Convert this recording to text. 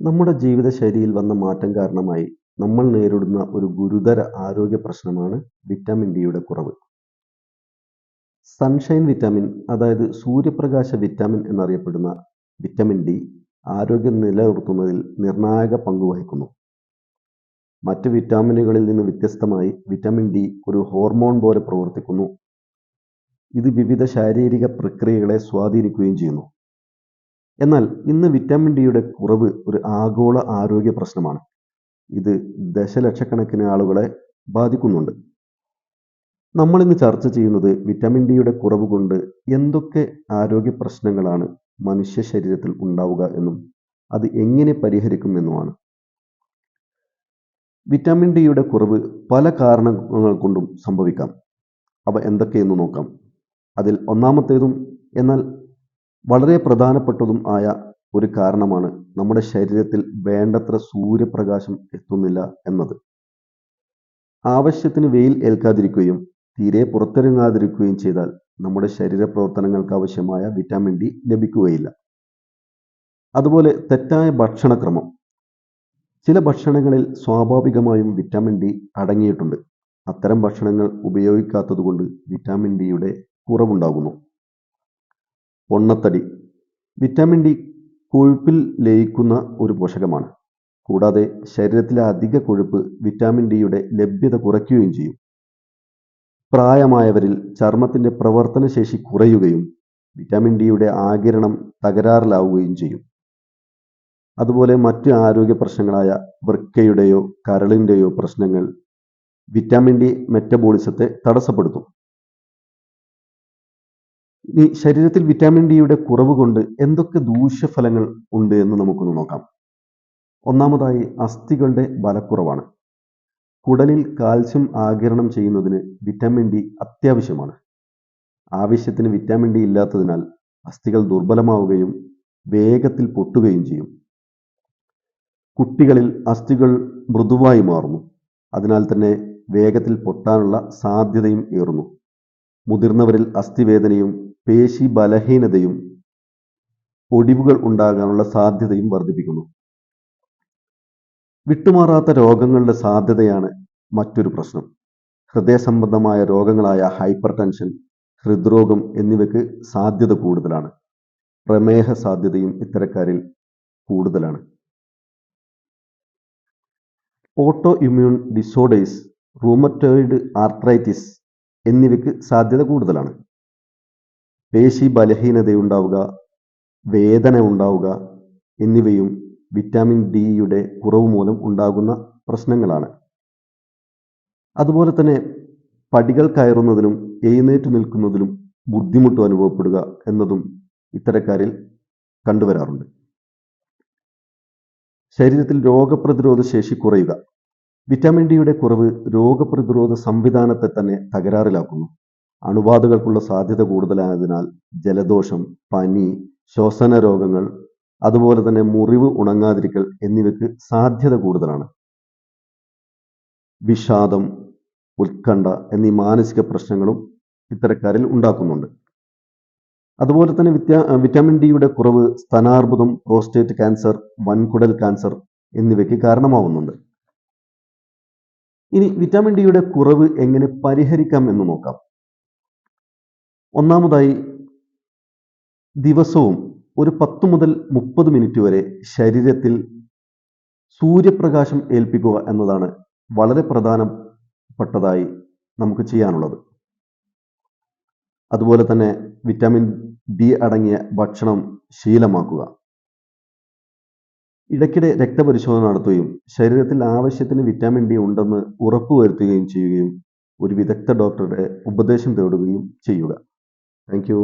നമ്മുടെ ജീവിതശൈലിയിൽ വന്ന മാറ്റം കാരണമായി നമ്മൾ നേരിടുന്ന ഒരു ഗുരുതര ആരോഗ്യ പ്രശ്നമാണ് വിറ്റാമിൻ ഡിയുടെ കുറവ്. സൺഷൈൻ വിറ്റാമിൻ, അതായത് സൂര്യപ്രകാശ വിറ്റാമിൻ എന്നറിയപ്പെടുന്ന വിറ്റാമിൻ ഡി ആരോഗ്യം നിലനിർത്തുന്നതിൽ നിർണായക പങ്ക് വഹിക്കുന്നു. മറ്റ് വിറ്റാമിനുകളിൽ നിന്ന് വ്യത്യസ്തമായി വിറ്റാമിൻ ഡി ഒരു ഹോർമോൺ പോലെ പ്രവർത്തിക്കുന്നു. ഇത് വിവിധ ശാരീരിക പ്രക്രിയകളെ സ്വാധീനിക്കുകയും ചെയ്യുന്നു. എന്നാൽ ഇന്ന് വിറ്റാമിൻ ഡിയുടെ കുറവ് ഒരു ആഗോള ആരോഗ്യ പ്രശ്നമാണ്. ഇത് ദശലക്ഷക്കണക്കിന് ആളുകളെ ബാധിക്കുന്നുണ്ട്. നമ്മൾ ഇന്ന് ചർച്ച ചെയ്യുന്നത് വിറ്റാമിൻ ഡിയുടെ കുറവ് കൊണ്ട് എന്തൊക്കെ ആരോഗ്യ പ്രശ്നങ്ങളാണ് മനുഷ്യ ശരീരത്തിൽ ഉണ്ടാവുക എന്നും അത് എങ്ങനെ പരിഹരിക്കുമെന്നുമാണ്. വിറ്റാമിൻ ഡിയുടെ കുറവ് പല കാരണങ്ങൾ കൊണ്ടും സംഭവിക്കാം. അവ എന്തൊക്കെയെന്ന് നോക്കാം. അതിൽ ഒന്നാമത്തേതും എന്നാൽ വളരെ പ്രധാനപ്പെട്ടതും ആയ ഒരു കാരണമാണ് നമ്മുടെ ശരീരത്തിൽ വേണ്ടത്ര സൂര്യപ്രകാശം എത്തുന്നില്ല എന്നത്. ആവശ്യത്തിന് വെയിൽ ഏൽക്കാതിരിക്കുകയും തീരെ പുറത്തിറങ്ങാതിരിക്കുകയും ചെയ്താൽ നമ്മുടെ ശരീര പ്രവർത്തനങ്ങൾക്ക് ആവശ്യമായ വിറ്റാമിൻ ഡി ലഭിക്കുകയില്ല. അതുപോലെ തെറ്റായ ഭക്ഷണക്രമം. ചില ഭക്ഷണങ്ങളിൽ സ്വാഭാവികമായും വിറ്റാമിൻ ഡി അടങ്ങിയിട്ടുണ്ട്. അത്തരം ഭക്ഷണങ്ങൾ ഉപയോഗിക്കാത്തതുകൊണ്ട് വിറ്റാമിൻ ഡിയുടെ കുറവുണ്ടാകുന്നു. പൊണ്ണത്തടി. വിറ്റാമിൻ ഡി കൊഴുപ്പിൽ ലയിക്കുന്ന ഒരു പോഷകമാണ്. കൂടാതെ ശരീരത്തിലെ അധിക കൊഴുപ്പ് വിറ്റാമിൻ ഡിയുടെ ലഭ്യത കുറയ്ക്കുകയും ചെയ്യും. പ്രായമായവരിൽ ചർമ്മത്തിന്റെ പ്രവർത്തനശേഷി കുറയുകയും വിറ്റാമിൻ ഡിയുടെ ആഗിരണം തകരാറിലാവുകയും ചെയ്യും. അതുപോലെ മറ്റ് ആരോഗ്യ പ്രശ്നങ്ങളായ വൃക്കയുടെയോ കരളിന്റെയോ പ്രശ്നങ്ങൾ വിറ്റാമിൻ ഡി മെറ്റബോളിസത്തെ തടസ്സപ്പെടുത്തും. ഈ ശരീരത്തിൽ വിറ്റാമിൻ ഡിയുടെ കുറവ് കൊണ്ട് എന്തൊക്കെ ദൂഷ്യഫലങ്ങൾ ഉണ്ട് എന്ന് നമുക്കൊന്ന് നോക്കാം. ഒന്നാമതായി അസ്ഥികളുടെ ബലക്കുറവാണ്. കുടലിൽ കാൽസ്യം ആഗിരണം ചെയ്യുന്നതിന് വിറ്റാമിൻ ഡി അത്യാവശ്യമാണ്. ആവശ്യത്തിന് വിറ്റാമിൻ ഡി ഇല്ലാത്തതിനാൽ അസ്ഥികൾ ദുർബലമാവുകയും വേഗത്തിൽ പൊട്ടുകയും ചെയ്യും. കുട്ടികളിൽ അസ്ഥികൾ മൃദുവായി മാറുന്നു. അതിനാൽ തന്നെ വേഗത്തിൽ പൊട്ടാനുള്ള സാധ്യതയും ഏറുന്നു. മുതിർന്നവരിൽ അസ്ഥിവേദനയും പേശി ബലഹീനതയും ഒടിവുകൾ ഉണ്ടാകാനുള്ള സാധ്യതയും വർദ്ധിപ്പിക്കുന്നു. വിട്ടുമാറാത്ത രോഗങ്ങളുടെ സാധ്യതയാണ് മറ്റൊരു പ്രശ്നം. ഹൃദയ സംബന്ധമായ രോഗങ്ങളായ ഹൈപ്പർ ടെൻഷൻ, ഹൃദ്രോഗം എന്നിവയ്ക്ക് സാധ്യത കൂടുതലാണ്. പ്രമേഹ സാധ്യതയും ഇത്തരക്കാരിൽ കൂടുതലാണ്. Auto immune disorders, rheumatoid arthritis എന്നിവയ്ക്ക് സാധ്യത കൂടുതലാണ്. പേശി ബലഹീനതയുണ്ടാവുക, വേദന ഉണ്ടാവുക എന്നിവയും വിറ്റാമിൻ ഡിയുടെ കുറവ് മൂലം ഉണ്ടാകുന്ന പ്രശ്നങ്ങളാണ്. അതുപോലെ തന്നെ പടികൾ കയറുന്നതിലും എഴുന്നേറ്റ് നിൽക്കുന്നതിലും ബുദ്ധിമുട്ട് അനുഭവപ്പെടുക എന്നതും ഇത്തരക്കാരിൽ കണ്ടുവരാറുണ്ട്. ശരീരത്തിൽ രോഗപ്രതിരോധ ശേഷി കുറയുക. വിറ്റാമിൻ ഡിയുടെ കുറവ് രോഗപ്രതിരോധ സംവിധാനത്തെ തന്നെ തകരാറിലാക്കുന്നു. അണുബാധകൾക്കുള്ള സാധ്യത കൂടുതലായതിനാൽ ജലദോഷം, പനി, ശ്വസന രോഗങ്ങൾ, അതുപോലെ തന്നെ മുറിവ് ഉണങ്ങാതിരിക്കൽ എന്നിവയ്ക്ക് സാധ്യത കൂടുതലാണ്. വിഷാദം, ഉത്കണ്ഠ എന്നീ മാനസിക പ്രശ്നങ്ങളും ഇത്തരക്കാരിൽ ഉണ്ടാക്കുന്നുണ്ട്. അതുപോലെ തന്നെ വിറ്റാമിൻ ഡിയുടെ കുറവ് സ്തനാർബുദം, പ്രോസ്റ്റേറ്റ് ക്യാൻസർ, വൻകുടൽ ക്യാൻസർ എന്നിവയ്ക്ക് കാരണമാവുന്നുണ്ട്. ഇനി വിറ്റാമിൻ ഡിയുടെ കുറവ് എങ്ങനെ പരിഹരിക്കാം എന്ന് നോക്കാം. ഒന്നാമതായി ദിവസവും ഒരു 10 മുതൽ 30 മിനിറ്റ് വരെ ശരീരത്തിൽ സൂര്യപ്രകാശം ഏൽപ്പിക്കുക എന്നതാണ് വളരെ പ്രധാനപ്പെട്ടതായി നമുക്ക് ചെയ്യാനുള്ളത്. അതുപോലെ തന്നെ വിറ്റാമിൻ ഡി അടങ്ങിയ ഭക്ഷണം ശീലമാക്കുക. ഇടയ്ക്കിടെ രക്തപരിശോധന നടത്തുകയും ശരീരത്തിൽ ആവശ്യത്തിന് വിറ്റാമിൻ ഡി ഉണ്ടെന്ന് ഉറപ്പുവരുത്തുകയും ചെയ്യുകയും ഒരു വിദഗ്ധ ഡോക്ടറുടെ ഉപദേശം തേടുകയും ചെയ്യുക. Thank you.